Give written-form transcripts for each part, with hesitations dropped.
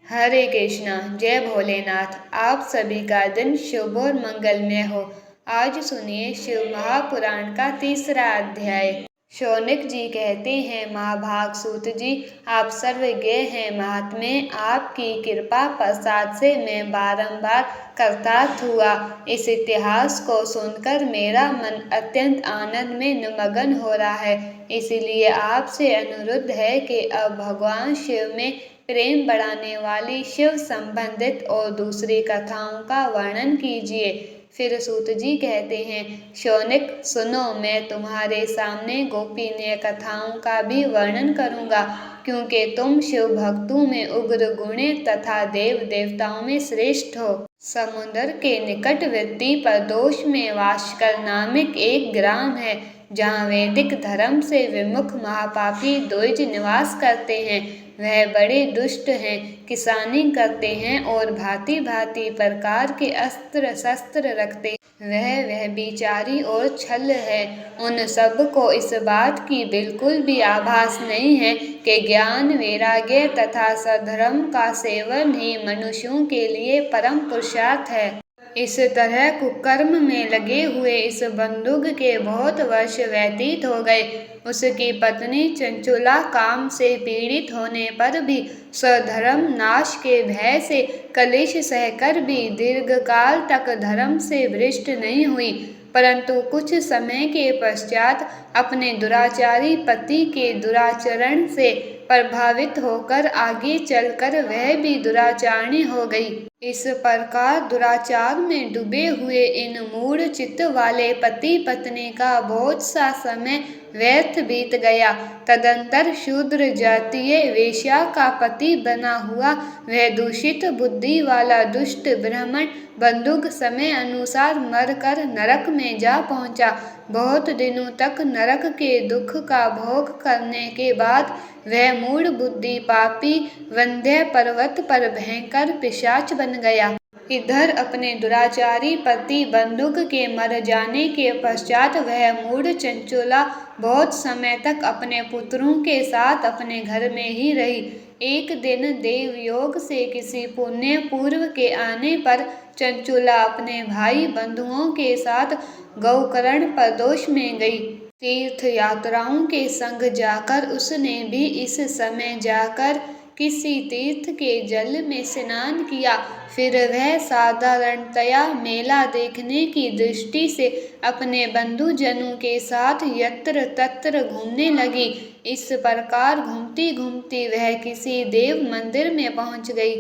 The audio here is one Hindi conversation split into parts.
हरे कृष्णा। जय भोलेनाथ। आप सभी का दिन शुभ और मंगलमय हो। आज सुनिए शिव महापुराण का तीसरा अध्याय। शौनक जी कहते हैं, महाभाग सूत जी, आप सर्वज्ञ हैं महात्मे। आपकी कृपा प्रसाद से मैं बारंबार कृतार्थ हुआ। इस इतिहास को सुनकर मेरा मन अत्यंत आनंद में निमग्न हो रहा है। इसलिए आपसे अनुरोध है कि अब भगवान शिव में प्रेम बढ़ाने वाली शिव संबंधित और दूसरी कथाओं का वर्णन कीजिए। फिर सूत जी कहते हैं, शौनक सुनो, मैं तुम्हारे सामने गोपनीय कथाओं का भी वर्णन करूंगा, क्योंकि तुम शिव भक्तों में उग्र गुणी तथा देव देवताओं में श्रेष्ठ हो। समुद्र के निकट वृत्ति प्रदोष में वाशकर नामक एक ग्राम है, जहाँ वैदिक धर्म से विमुख महापापी द्विज निवास करते हैं। वह बड़े दुष्ट हैं, किसानी करते हैं और भांति भांति प्रकार के अस्त्र शस्त्र रखते हैं। वह व्यभिचारी और छल है। उन सब को इस बात की बिल्कुल भी आभास नहीं है कि ज्ञान, वैराग्य तथा सद्धर्म का सेवन ही मनुष्यों के लिए परम पुरुषार्थ है। इस तरह कुकर्म में लगे हुए इस बंदुक के बहुत वर्ष व्यतीत हो गए। उसकी पत्नी चंचुला काम से पीड़ित होने पर भी स्वधर्म नाश के भय से कलेश सहकर भी दीर्घकाल तक धर्म से भ्रष्ट नहीं हुई, परंतु कुछ समय के पश्चात अपने दुराचारी पति के दुराचरण से प्रभावित होकर आगे चलकर वह भी दुराचारणी हो गई। इस प्रकार दुराचार में डूबे हुए इन मूढ़ चित्त वाले पति पत्नी का बहुत सा समय व्यर्थ बीत गया। तदंतर शूद्र जातीय वेश्या का पति बना हुआ वह दूषित बुद्धि वाला दुष्ट ब्राह्मण बंदुक समय अनुसार मरकर नरक में जा पहुंचा। बहुत दिनों तक नरक के दुख का भोग करने के बाद वह मूढ़ बुद्धि पापी वंध्य पर्वत पर भयंकर पिशाच बन गया। इधर अपने दुराचारी पति बंदुक के मर जाने के पश्चात वह मूढ़ चंचुला बहुत समय तक अपने पुत्रों के साथ अपने घर में ही रही। एक दिन देवयोग से किसी पुण्य पूर्व के आने पर चंचुला अपने भाई बंधुओं के साथ गौकर्ण प्रदोष में गई। तीर्थ यात्राओं के संग जाकर उसने भी इस समय जाकर किसी तीर्थ के जल में स्नान किया। फिर वह साधारणतया मेला देखने की दृष्टि से अपने बंधुजनों के साथ यत्र तत्र घूमने लगी। इस प्रकार घूमती घूमती वह किसी देव मंदिर में पहुंच गई।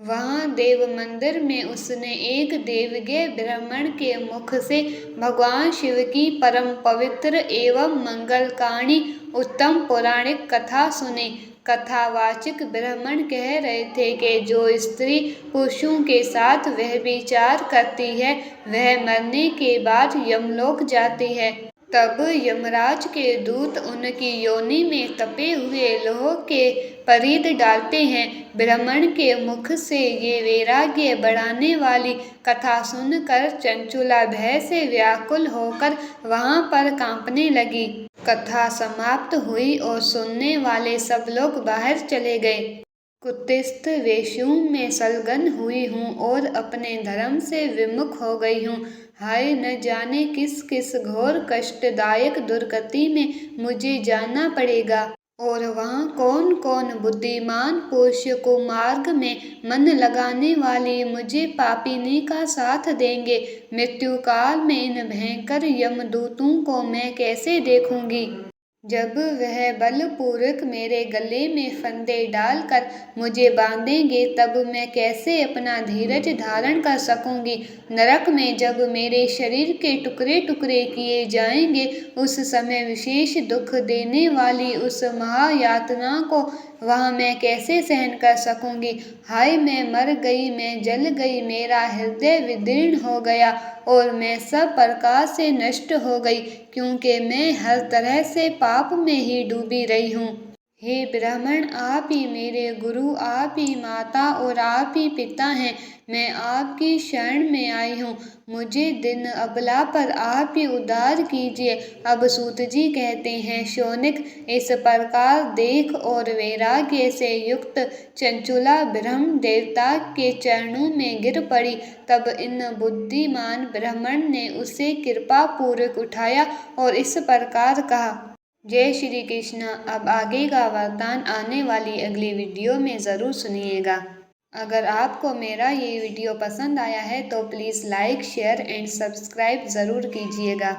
वहाँ देव मंदिर में उसने एक देवज्ञ ब्राह्मण के मुख से भगवान शिव की परम पवित्र एवं मंगलकारिणी उत्तम पौराणिक कथा सुनी। कथावाचक ब्राह्मण कह रहे थे कि जो स्त्री पुरुषों के साथ वह विचार करती है वह मरने के बाद यमलोक जाती है। तब यमराज के दूत उनकी योनि में तपे हुए लोह के परिध डालते हैं। ब्राह्मण के मुख से ये वैराग्य बढ़ाने वाली कथा सुनकर चंचुला भय से व्याकुल होकर वहां पर कांपने लगी। कथा समाप्त हुई और सुनने वाले सब लोग बाहर चले गए। कुत्सित वेशों में संलग्न हुई हूँ और अपने धर्म से विमुख हो गई हूँ। हाय, न जाने किस किस घोर कष्टदायक दुर्गति में मुझे जाना पड़ेगा, और वहाँ कौन कौन बुद्धिमान पुरुष को मार्ग में मन लगाने वाली मुझे पापिनी का साथ देंगे। मृत्यु काल में इन भयंकर यमदूतों को मैं कैसे देखूंगी। जब वह बलपूर्वक मेरे गले में फंदे डालकर मुझे बांधेंगे तब मैं कैसे अपना धीरज धारण कर सकूंगी। नरक में जब मेरे शरीर के टुकड़े टुकड़े किए जाएंगे उस समय विशेष दुख देने वाली उस महायातना को वहाँ मैं कैसे सहन कर सकूंगी। हाय, मैं मर गई, मैं जल गई, मेरा हृदय विदीर्ण हो गया और मैं सब प्रकार से नष्ट हो गई, क्योंकि मैं हर तरह से पाप में ही डूबी रही हूँ। हे ब्राह्मण, आप ही मेरे गुरु, आप ही माता और आप ही पिता हैं। मैं आपकी शरण में आई हूँ। मुझे दीन अबला पर आप ही उद्धार कीजिए। अब सूत जी कहते हैं, शौनक, इस प्रकार देख और वैराग्य से युक्त चंचुला ब्रह्म देवता के चरणों में गिर पड़ी। तब इन बुद्धिमान ब्राह्मण ने उसे कृपा पूर्वक उठाया और इस प्रकार कहा। जय श्री कृष्ण। अब आगे का वरदान आने वाली अगली वीडियो में ज़रूर सुनिएगा। अगर आपको मेरा ये वीडियो पसंद आया है तो please like, share and subscribe ज़रूर कीजिएगा।